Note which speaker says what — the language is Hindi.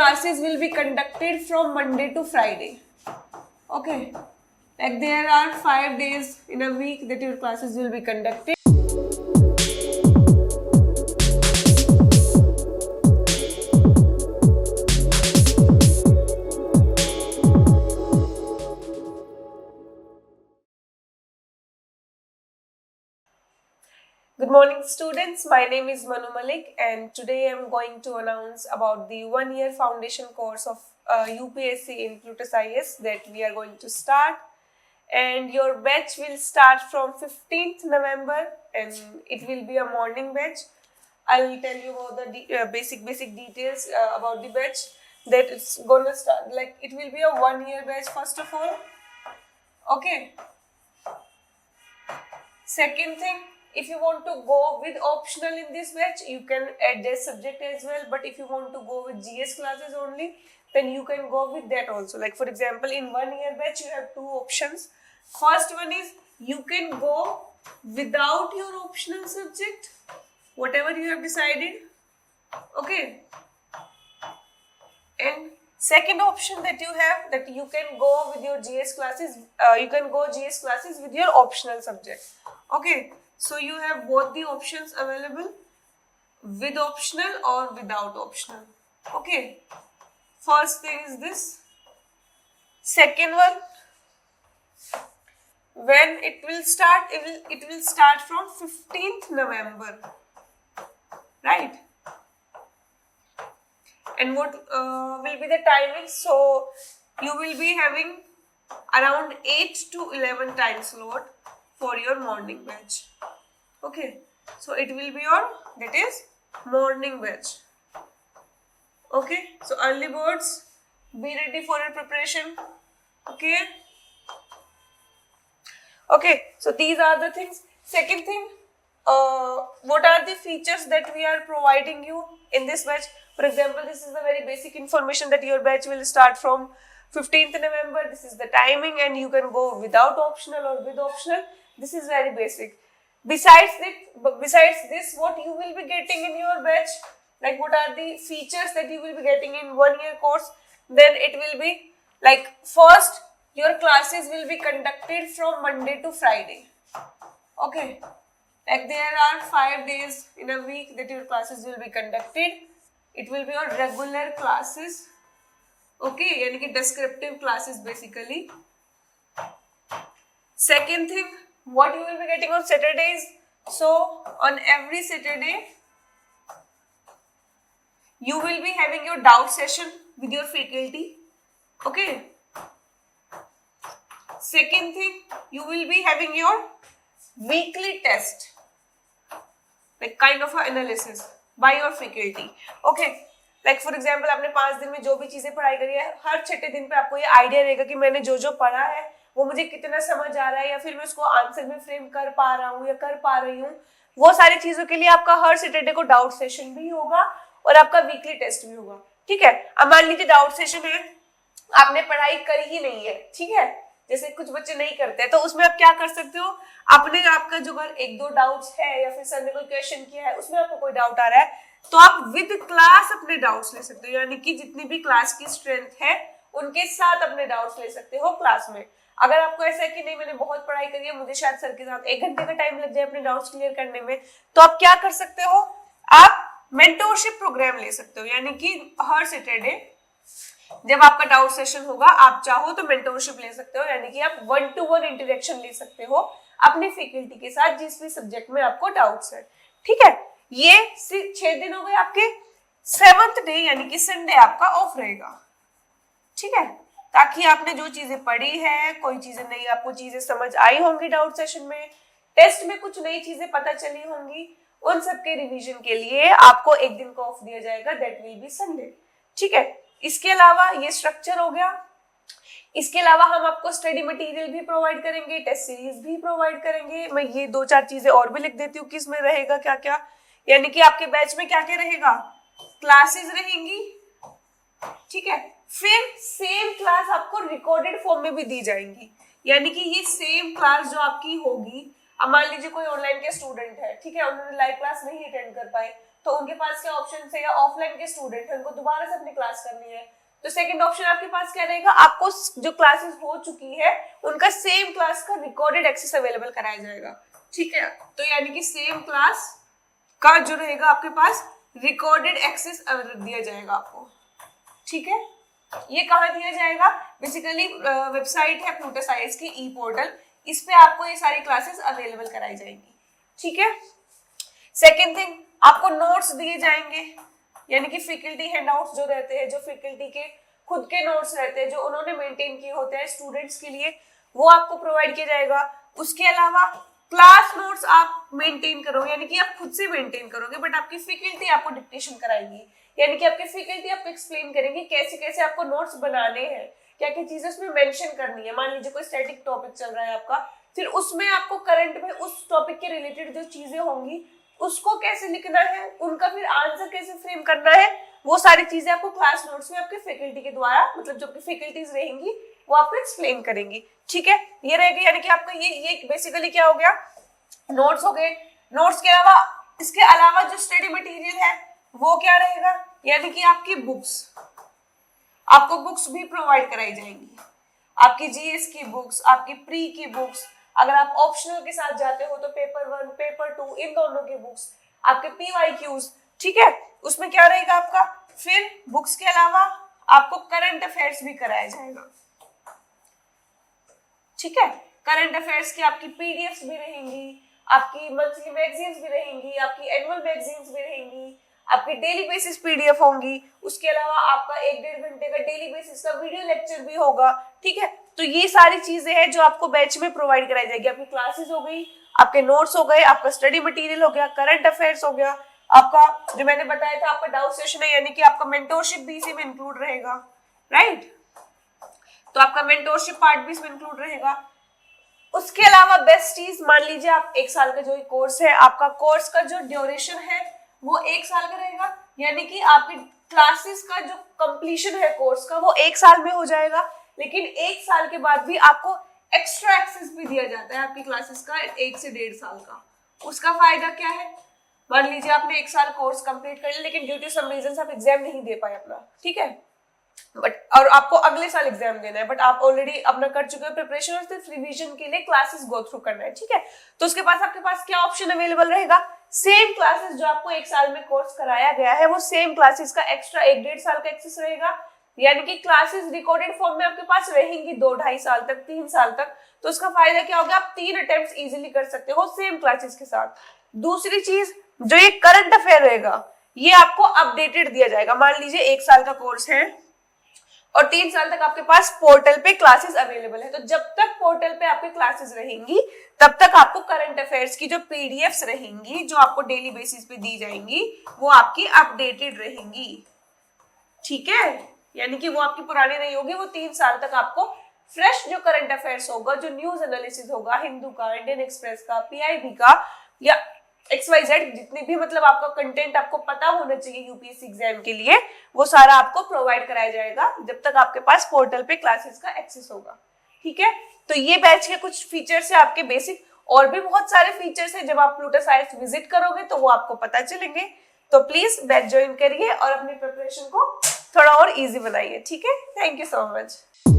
Speaker 1: classes will be conducted from Monday to Friday. Okay, like there are 5 days in a week that your classes will be conducted. Good morning students, my name is Manu Malik and today I am going to announce about the 1-year foundation course of UPSC in Plutus IS that we are going to start, and your batch will start from 15th November and it will be a morning batch. I will tell you about the basic details about the batch that it's gonna start. Like it will be a 1-year batch first of all. Okay. Second thing, if you want to go with optional in this batch, you can add that subject as well. But if you want to go with GS classes only, then you can go with that also. Like for example, in 1-year batch, you have 2 options. First one is you can go without your optional subject, whatever you have decided. Okay. And second option that you have, that you can go with your GS classes, you can go GS classes with your optional subject. Okay, so you have both the options available, with optional or without optional. Okay, first thing is this. Second one, when it will start, it will start from 15th November, right? And what will be the timing? So you will be having around 8 to 11 time slot for your morning batch. Okay, so it will be your, that is, morning batch. Okay, so early birds, be ready for your preparation. Okay. Okay, so these are the things. Second thing, what are the features that we are providing you in this batch? For example, this is the very basic information that your batch will start from 15th November. This is the timing and you can go without optional or with optional. This is very basic. Besides this, what you will be getting in your batch, like what are the features that you will be getting in 1-year course, then it will be like, first, your classes will be conducted from Monday to Friday. Okay, like there are 5 days in a week that your classes will be conducted. It will be your regular classes. Okay, yani ki descriptive classes basically. Second thing, what you will be getting on Saturdays. So on every Saturday, you will be having your doubt session with your faculty. Okay. Second thing, you will be having your weekly test, like kind of an analysis by your faculty. Okay. Like for example, आपने 5 दिन में जो भी चीजें पढ़ाई करी है, हर छठे दिन पे आपको ये आइडिया रहेगा कि मैंने जो पढ़ा है वो मुझे कितना समझ आ रहा है, या फिर मैं उसको आंसर में फ्रेम कर पा रहा हूँ या कर पा रही हूँ. वो सारी चीजों के लिए आपका हर सैटरडे को डाउट सेशन भी होगा और आपका वीकली टेस्ट भी होगा. ठीक है. अब मान लीजिए डाउट सेशन है, आपने पढ़ाई करी ही नहीं है, ठीक है, जैसे कुछ बच्चे नहीं करते हैं, तो उसमें आप क्या कर सकते हो, अपने आपका जो अगर 1-2 डाउट्स है या फिर सर ने कोई क्वेश्चन किया है उसमें आपको कोई डाउट आ रहा है, तो आप विद क्लास अपने डाउट्स ले सकते हो. यानी कि जितनी भी क्लास की स्ट्रेंथ है उनके साथ अपने डाउट्स ले सकते हो क्लास में. अगर आपको ऐसा है कि नहीं मैंने बहुत पढ़ाई करी है, मुझे शायद सर के साथ 1 घंटे का टाइम लग जाए अपने डाउट्स क्लियर करने में, तो आप क्या कर सकते हो, आप मेंटोरशिप प्रोग्राम ले सकते हो. यानी कि हर सैटरडे जब आपका डाउट सेशन होगा, आप चाहो तो मेंटोरशिप ले सकते हो. यानी कि आप 1-to-1 इंटरेक्शन ले सकते हो अपने फैकल्टी के साथ जिस भी सब्जेक्ट में आपको डाउट्स है. ठीक है. ये 6 दिन हो गए आपके. 7th डे यानी कि संडे आपका ऑफ रहेगा. ठीक है. ताकि आपने जो चीजें पढ़ी है, कोई चीजें नहीं आपको चीजें समझ आई होंगी डाउट सेशन में, टेस्ट में कुछ नई चीजें पता चली होंगी, उन सब के रिवीजन के लिए आपको 1 दिन का ऑफ दिया जाएगा, दैट विल बी संडे. ठीक है. इसके अलावा ये स्ट्रक्चर हो गया. इसके अलावा हम आपको स्टडी मटेरियल भी प्रोवाइड करेंगे, टेस्ट सीरीज भी प्रोवाइड करेंगे. मैं ये 2-4 चीजें और भी लिख देती हूँ कि इसमें रहेगा क्या क्या. यानी कि आपके बैच में क्या क्या रहेगा, क्लासेस रहेंगी. ठीक है. फिर सेम क्लास आपको रिकॉर्डेड फॉर्म में भी दी जाएंगी. यानी कि ये सेम क्लास जो आपकी होगी, अब मान लीजिए कोई ऑनलाइन के स्टूडेंट है, ठीक है, उन्होंने लाइव क्लास नहीं अटेंड कर पाए, तो तो उनके पास क्या ऑप्शन है, या ऑफलाइन के स्टूडेंट है उनको दोबारा से अपनी क्लास करनी है, तो सेकंड ऑप्शन आपके पास क्या रहेगा, आपको जो क्लासेस हो चुकी है उनका सेम क्लास का रिकॉर्डेड एक्सेस अवेलेबल कराया जाएगा। ठीक है, तो यानी कि सेम क्लास का जो रहेगा आपके पास रिकॉर्डेड एक्सेस दिया जाएगा आपको। ठीक है, ये कहाँ दिया जाएगा, बेसिकली वेबसाइट है प्लूटस आईएएस की ई पोर्टल, इस पे आपको ये सारी क्लासेस अवेलेबल कराई जाएंगी। ठीक है, सेकेंड थिंग, आपको नोट्स दिए जाएंगे, यानी कि फैकल्टी हैंडआउट्स जो रहते हैं, जो फैकल्टी के खुद के नोट्स रहते हैं जो उन्होंने मेंटेन किए होते हैं स्टूडेंट्स के लिए, वो आपको प्रोवाइड किया जाएगा। उसके अलावा क्लास नोट्स आप मेंटेन करोगे, यानी कि आप खुद से मेंटेन करोगे, बट आपकी फैकल्टी आपको डिक्टेशन कराएगी, यानी कि आपकी फैकल्टी आपको एक्सप्लेन करेंगे कैसे कैसे आपको नोट्स बनाने हैं, क्या क्या चीजें उसमें मेंशन करनी है। मान लीजिए कोई स्टैटिक टॉपिक चल रहा है आपका, फिर उसमें आपको करंट में उस टॉपिक के रिलेटेड जो चीजें होंगी उसको कैसे लिखना है, उनका फिर आंसर कैसे फ्रेम करना है, वो सारी चीजें आपको क्लास नोट्स में आपके फैकल्टी के द्वारा, मतलब जो आपकी फैकल्टीज रहेंगी वो आपको एक्सप्लेन करेंगी। ठीक है, ये रहेगा, यानी कि आपका ये बेसिकली क्या हो गया, नोट्स हो गए। नोट्स के अलावा, इसके अलावा जो स्टडी मटेरियल है वो क्या रहेगा, यानी कि आपकी बुक्स, आपको बुक्स भी प्रोवाइड कराई जाएंगी, आपकी जीएस की बुक्स, आपकी प्री की बुक्स, अगर आप ऑप्शनल के साथ जाते हो तो पेपर 1, पेपर 2 इन दोनों की बुक्स, आपके पीवाईक्यूज। ठीक है, उसमें क्या रहेगा आपका, फिर बुक्स के अलावा आपको करंट अफेयर्स भी कराया जाएगा। ठीक है, करंट अफेयर्स की आपकी पीडीएफ्स भी रहेंगी, आपकी मंथली मैगजीन्स भी रहेंगी, आपकी एनुअल मैगजीन्स भी रहेंगी, आपकी डेली बेसिस पीडीएफ होंगी, उसके अलावा आपका 1-1.5 घंटे का डेली बेसिस का वीडियो लेक्चर भी होगा। ठीक है, तो ये सारी चीजें हैं जो आपको बैच में प्रोवाइड कराई जाएगी। आपकी क्लासेस हो गई, आपके नोट्स हो गए, आपका स्टडी मटेरियल हो गया, करंट अफेयर्स हो गया, आपका जो मैंने बताया था आपका डाउट सेशन है, यानी कि आपका मेंटोरशिप भी इसी में इंक्लूड रहेगा, राइट, तो आपका मेंटोरशिप पार्ट भी इसमें इंक्लूड रहेगा। उसके अलावा बेस्ट चीज, मान लीजिए आप 1 साल का जो कोर्स है, आपका कोर्स का जो ड्यूरेशन है वो 1 साल का रहेगा, यानी कि आपकी क्लासेस का जो कंप्लीशन है कोर्स का वो 1 साल में हो जाएगा, लेकिन 1 साल के बाद भी आपको एक्स्ट्रा एक्सेस भी दिया जाता है आपकी क्लासेस का 1 से 1.5 साल का। उसका फायदा क्या है, मान लीजिए आपने 1 साल कोर्स कंप्लीट कर लिया, लेकिन ड्यू टू सम रीजन आप एग्जाम नहीं दे पाए अपना, ठीक है, बट और आपको अगले साल एग्जाम देना है, बट आप ऑलरेडी अपना कर चुके हो प्रिपरेशन और सिर्फ रिवीजन के लिए क्लासेस गो थ्रू करना है। ठीक है, तो उसके पास आपके पास क्या ऑप्शन अवेलेबल रहेगा, सेम क्लासेस जो आपको 1 साल में कोर्स कराया गया है वो सेम क्लासेस का एक्स्ट्रा 1-1.5 साल का एक्सेस रहेगा, यानी कि क्लासेस रिकॉर्डेड फॉर्म में आपके पास रहेंगी 2-2.5 साल तक, 3 साल तक। तो उसका फायदा क्या होगा, आप 3 अटेम्प्ट्स इजीली कर सकते हो सेम क्लासेस के साथ। दूसरी चीज, जो ये करंट अफेयर रहेगा ये आपको अपडेटेड दिया जाएगा। मान लीजिए 1 साल का कोर्स है और 3 साल तक आपके पास पोर्टल पे क्लासेस अवेलेबल है, तो जब तक पोर्टल पे आपकी क्लासेस रहेंगी तब तक आपको करंट अफेयर्स की जो पीडीएफ्स रहेंगी जो आपको डेली बेसिस पे दी जाएंगी वो आपकी अपडेटेड रहेंगी। ठीक है, यानी कि वो आपकी पुरानी नहीं होगी, वो 3 साल तक आपको फ्रेश जो करंट अफेयर्स होगा, जो न्यूज एनालिसिस होगा, हिंदू का, इंडियन एक्सप्रेस का, पीआईबी का या XYZ जितने भी मतलब आपका कंटेंट आपको पता होना चाहिए यूपीएससी एग्जाम के लिए, वो सारा आपको प्रोवाइड कराया जाएगा जब तक आपके पास पोर्टल पे क्लासेस का एक्सेस होगा। ठीक है, तो ये बैच के कुछ फीचर्स है आपके बेसिक, और भी बहुत सारे फीचर्स है, जब आप प्लूटस आईएएस विजिट करोगे तो वो आपको पता चलेंगे। तो प्लीज बैच ज्वाइन करिए और अपनी प्रिपरेशन को थोड़ा और इजी बनाइए। ठीक है, थैंक यू सो मच।